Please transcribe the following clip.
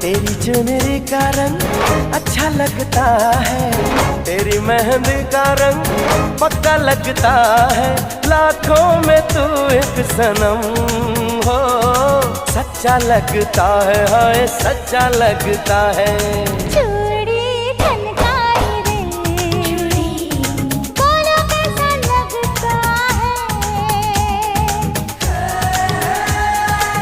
तेरी चुनरी का रंग अच्छा लगता है, तेरी मेहंदी का रंग पक्का लगता है। लाखों में तू एक सनम हो, सच्चा लगता है, हाय सच्चा लगता है।